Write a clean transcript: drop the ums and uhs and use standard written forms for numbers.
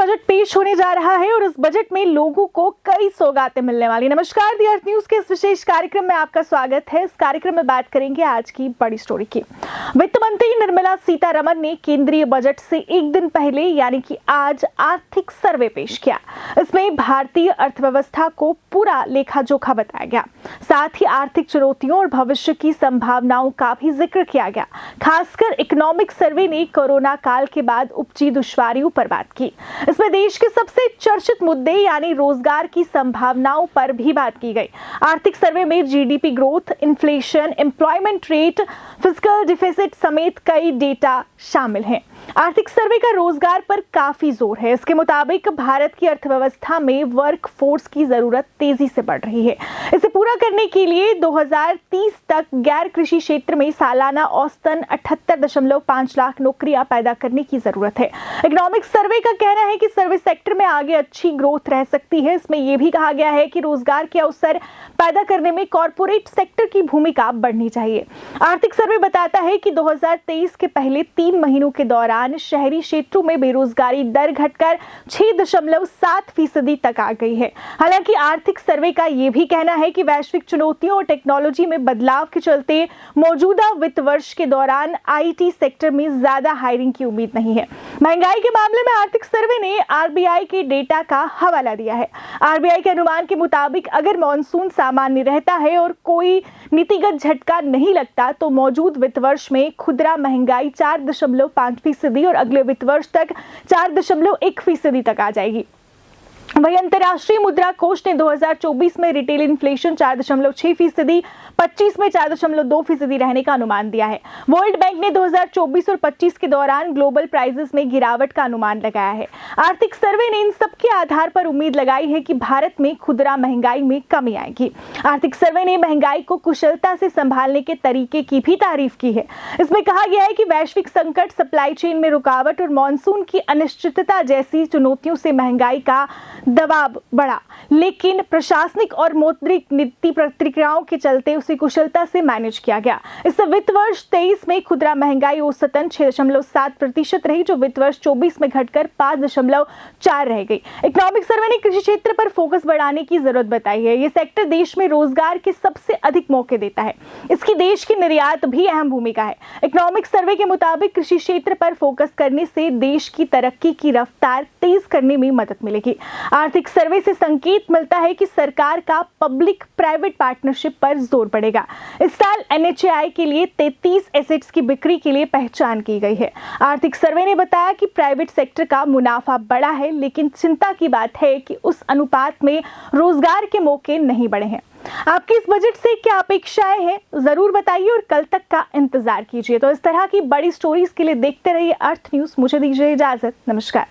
Budget पेश होने जा रहा है और इस बजट में लोगों को कई सौगातें मिलने वाली। नमस्कार, दी अर्थ न्यूज के इस विशेष कार्यक्रम में आपका स्वागत है। इस कार्यक्रम में बात करेंगे आज की बड़ी स्टोरी की। वित्त मंत्री निर्मला सीतारमण ने केंद्रीय बजट से एक दिन पहले यानी कि आज आर्थिक सर्वे पेश किया। इसमें भारतीय अर्थव्यवस्था को पूरा लेखा जोखा बताया गया, साथ ही आर्थिक चुनौतियों और भविष्य की संभावनाओं का भी जिक्र किया गया। खासकर इकोनॉमिक सर्वे ने कोरोना काल के बाद उपजी दुश्वारियों पर बात की। इसमें देश के सबसे चर्चित मुद्दे यानी रोजगार की संभावनाओं पर भी बात की गई। आर्थिक सर्वे में GDP growth, inflation, employment rate, fiscal deficit समेत कई डेटा शामिल हैं। आर्थिक सर्वे का रोजगार पर काफी जोर है। इसके मुताबिक भारत की अर्थव्यवस्था में वर्क फोर्स की जरूरत तेजी से बढ़ रही है। इसे पूरा करने के लिए 2030 तक गैर कृषि क्षेत्र में सालाना औसतन 78.5 लाख नौकरियां पैदा करने की जरूरत है। इकोनॉमिक सर्वे का कहना है कि सर्विस सेक्टर में आगे अच्छी ग्रोथ रह सकती है। इसमें यह भी कहा गया है कि रोजगार के अवसर पैदा करने में कॉर्पोरेट सेक्टर की भूमिका बढ़नी चाहिए। आर्थिक सर्वे बताता है कि 2023 के पहले 3 महीनों के दौरान शहरी क्षेत्रों में बेरोजगारी दर घटकर 6.7% तक आ गई है। हालांकि आर्थिक सर्वे का यह भी कहना है कि वैश्विक चुनौतियों और टेक्नोलॉजी में बदलाव के चलते मौजूदा वित्त वर्ष के दौरान आईटी सेक्टर में ज्यादा हायरिंग की उम्मीद नहीं है। महंगाई के मामले में आर्थिक सर्वे ने आरबीआई के डेटा का हवाला दिया है। आरबीआई के अनुमान के मुताबिक अगर मॉनसून सामान्य रहता है और कोई नीतिगत झटका नहीं लगता तो मौजूद वित्त वर्ष में खुदरा महंगाई 4.5% और अगले वित्त वर्ष तक 4.1% तक आ जाएगी। वही अंतर्राष्ट्रीय मुद्रा कोष ने 2024 में रिटेल इन्फ्लेशन 4.6%, 25 में 4.2% रहने का अनुमान दिया है। वर्ल्ड बैंक ने 2024 और 25 के दौरान ग्लोबल प्राइसेस में गिरावट का अनुमान लगाया है। आर्थिक सर्वे ने इन सब के आधार पर उम्मीद लगाई है कि भारत में खुदरा महंगाई में कमी आएगी। आर्थिक सर्वे ने महंगाई को कुशलता से संभालने के तरीके की भी तारीफ की है। इसमें कहा गया है कि वैश्विक संकट, सप्लाई चेन में रुकावट और मॉनसून की अनिश्चितता जैसी चुनौतियों से महंगाई का दबाव बढ़ा, लेकिन प्रशासनिक और मौद्रिक नीति प्रक्रियाओं के चलते उसे कुशलता से मैनेज किया गया। इस वित्त वर्ष 23 में खुदरा महंगाई औसतन 6.7% रही, जो वित्त वर्ष 24 में घटकर 5.4 रह गई। इकोनॉमिक सर्वे ने कृषि क्षेत्र पर फोकस बढ़ाने की जरूरत बताई है। ये सेक्टर देश में रोजगार के सबसे अधिक मौके देता है। इसकी देश की निर्यात भी अहम भूमिका है। इकोनॉमिक सर्वे के मुताबिक कृषि क्षेत्र पर फोकस करने से देश की तरक्की की रफ्तार तेज करने में मदद मिलेगी। आर्थिक सर्वे से संकेत मिलता है कि सरकार का पब्लिक प्राइवेट पार्टनरशिप पर जोर पड़ेगा। इस साल एनएचएआई के लिए 33 एसेट्स की बिक्री के लिए पहचान की गई है। आर्थिक सर्वे ने बताया कि प्राइवेट सेक्टर का मुनाफा बढ़ा है, लेकिन चिंता की बात है कि उस अनुपात में रोजगार के मौके नहीं बढ़े हैं। आपकी इस बजट से क्या अपेक्षाएं हैं, जरूर बताइए और कल तक का इंतजार कीजिए। तो इस तरह की बड़ी स्टोरीज के लिए देखते रहिए अर्थ न्यूज। मुझे दीजिए इजाजत। नमस्कार।